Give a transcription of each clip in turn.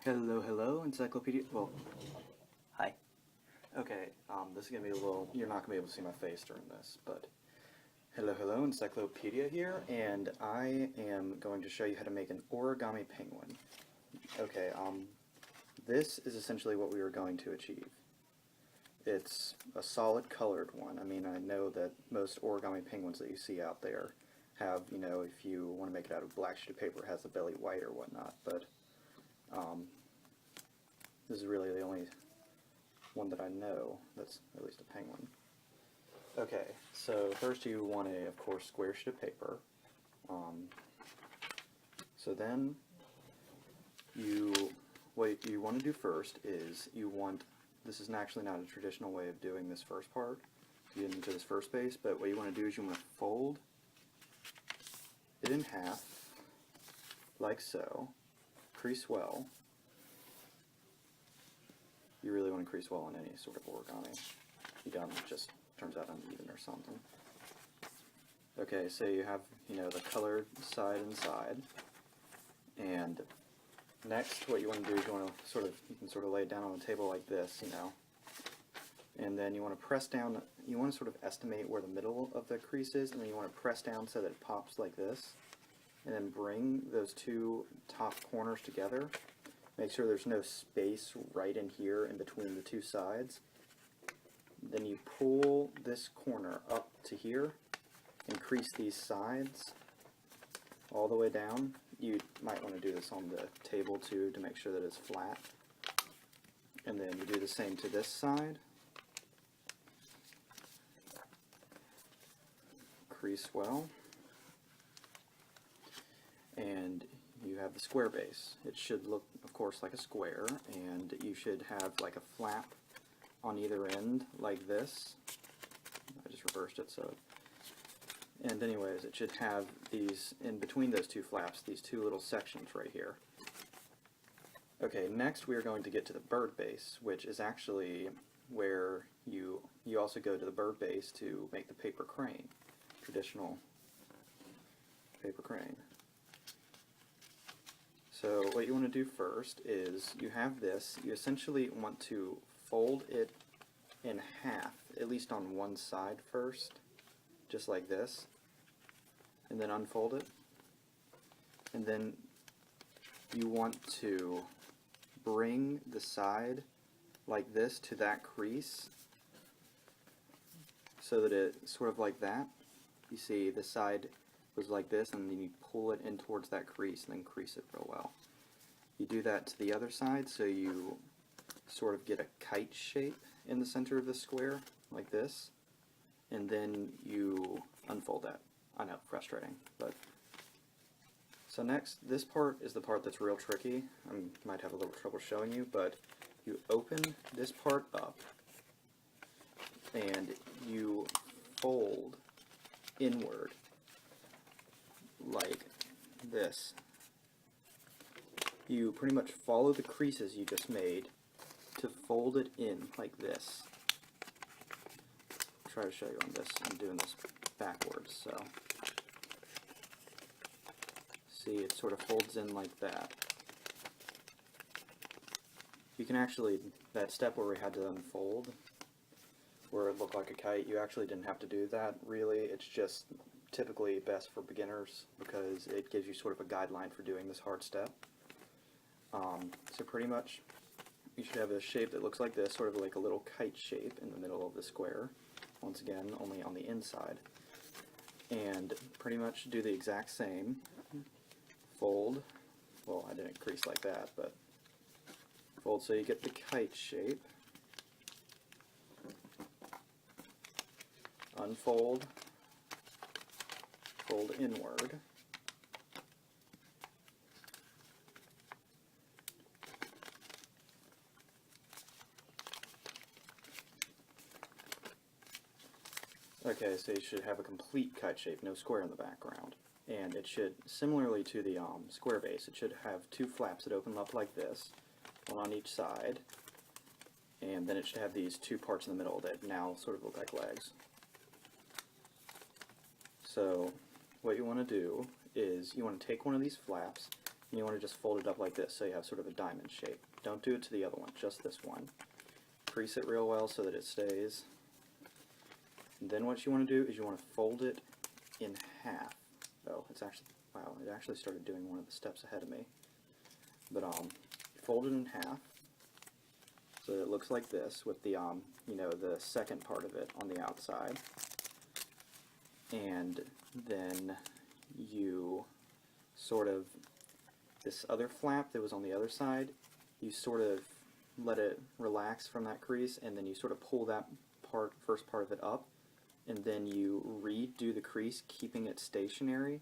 Hello, Encyclopedia. Well, hi. Okay, this is gonna be a little. You're not gonna be able to see my face during this, but hello, Encyclopedia here, and I am going to show you how to make an origami penguin. Okay, this is essentially what we are going to achieve. It's a solid colored one. I mean, I know that most origami penguins that you see out there have, if you want to make it out of black sheet of paper, it has the belly white or whatnot, but this is really the only one that I know that's at least a penguin. Okay, so first you want a, of course, square sheet of paper. So then what you want to do first is this is actually not a traditional way of doing this first part, to get into this first base, but what you want to do is you want to fold it in half, like so, crease well. You really want to crease well in any sort of origami. If you don't, it just turns out uneven or something. Okay, so you have, the colored side and side. And next, what you want to do is you can sort of lay it down on a table like this, And then you want to press down, you want to sort of estimate where the middle of the crease is, and then you want to press down so that it pops like this. And then bring those two top corners together. Make sure there's no space right in here in between the two sides. Then you pull this corner up to here and crease these sides all the way down. You might want to do this on the table too to make sure that it's flat. And then you do the same to this side. Crease well. And you have the square base. It should look, of course, like a square, and you should have like a flap on either end, like this. I just reversed it, so. And anyways, it should have these, in between those two flaps, these two little sections right here. Okay, next we are going to get to the bird base, which is actually where you also go to the bird base to make the paper crane, traditional paper crane. So what you want to do first is you have this, you essentially want to fold it in half, at least on one side first, just like this, and then unfold it. And then you want to bring the side like this to that crease so that it's sort of like that. You see the side was like this, and then you pull it in towards that crease and then crease it real well. You do that to the other side, so you sort of get a kite shape in the center of the square, like this, and then you unfold that. I know, frustrating, but... So next, this part is the part that's real tricky. I might have a little trouble showing you, but you open this part up, and you fold inward, like this. You pretty much follow the creases you just made to fold it in like this. I'll try to show you on this. I'm doing this backwards, so see, it sort of folds in like that. You can actually, that step where we had to unfold, where it looked like a kite, you actually didn't have to do that, really. It's just typically best for beginners because it gives you sort of a guideline for doing this hard step. So pretty much you should have a shape that looks like this, sort of like a little kite shape in the middle of the square, once again only on the inside, and pretty much do the exact same. Fold, well, I didn't crease like that, but fold so you get the kite shape, unfold, fold inward, okay, so you should have a complete kite shape, no square in the background. And it should, similarly to the square base, it should have two flaps that open up like this, one on each side, and then it should have these two parts in the middle that now sort of look like legs. So what you want to do is you want to take one of these flaps and you want to just fold it up like this so you have sort of a diamond shape. Don't do it to the other one, just this one. Crease it real well so that it stays. And then what you want to do is you want to fold it in half. Oh, it's actually, wow, it actually started doing one of the steps ahead of me. But fold it in half so that it looks like this with the you know, the second part of it on the outside. And then you sort of, this other flap that was on the other side, you sort of let it relax from that crease, and then you sort of pull that first part of it up, and then you redo the crease, keeping it stationary,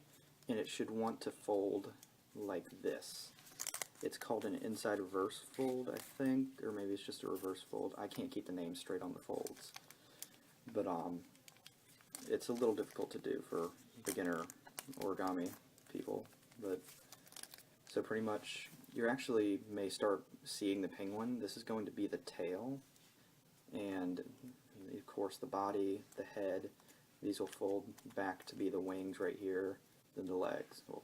and it should want to fold like this. It's called an inside reverse fold, I think, or maybe it's just a reverse fold. I can't keep the name straight on the folds. But it's a little difficult to do for beginner origami people. But so pretty much, you actually may start seeing the penguin. This is going to be the tail, and of course the body, the head. These will fold back to be the wings right here, then the legs, well,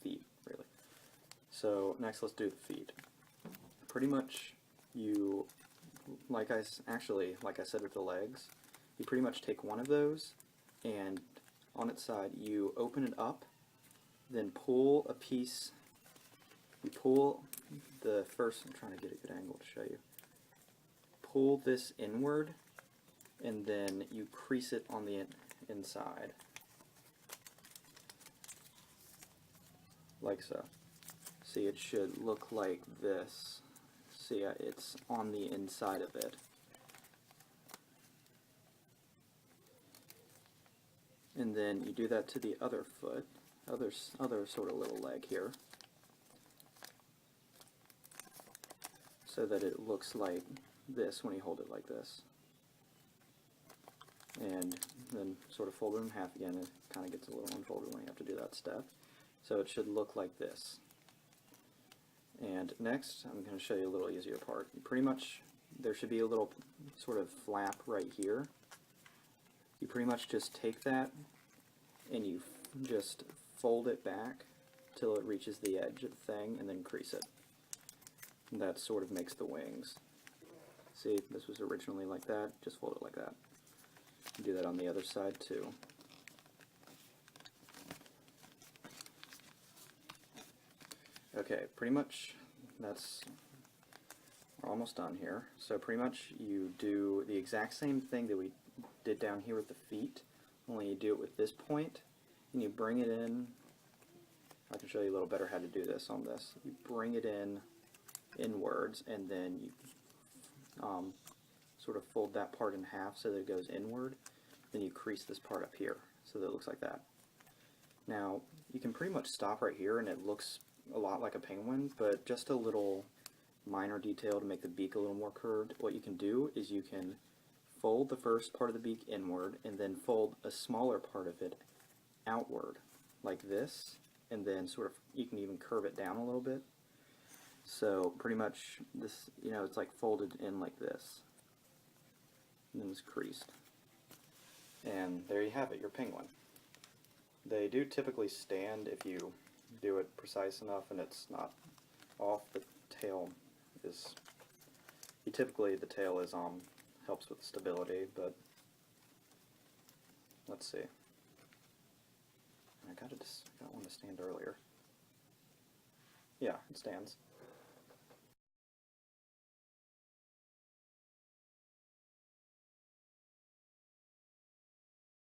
feet really. So next, let's do the feet. Pretty much, you, like I said with the legs, you pretty much take one of those, and on its side you open it up, then pull a piece. You pull the first, I'm trying to get a good angle to show you. Pull this inward, and then you crease it on the inside, like so. See, it should look like this. See, it's on the inside of it. And then you do that to the other foot, other sort of little leg here, so that it looks like this when you hold it like this. And then sort of fold it in half again. It kind of gets a little unfolded when you have to do that step. So it should look like this. And next, I'm going to show you a little easier part. Pretty much, there should be a little sort of flap right here. You pretty much just take that and you just fold it back till it reaches the edge of the thing, and then crease it. And that sort of makes the wings. See, this was originally like that, just fold it like that. Do that on the other side too. Okay, pretty much we're almost done here. So pretty much you do the exact same thing that we did down here with the feet, only you do it with this point, and you bring it in. I can show you a little better how to do this on this. You bring it in inwards, and then you sort of fold that part in half so that it goes inward. Then you crease this part up here so that it looks like that. Now, you can pretty much stop right here and it looks a lot like a penguin, but just a little minor detail to make the beak a little more curved. What you can do is you can fold the first part of the beak inward and then fold a smaller part of it outward like this, and then sort of you can even curve it down a little bit. So pretty much this, you know, it's like folded in like this, and then it's creased. And there you have it, your penguin. They do typically stand if you do it precise enough and it's not off. The tail is, typically the tail is helps with stability, but let's see. I got one to stand earlier. Yeah, it stands.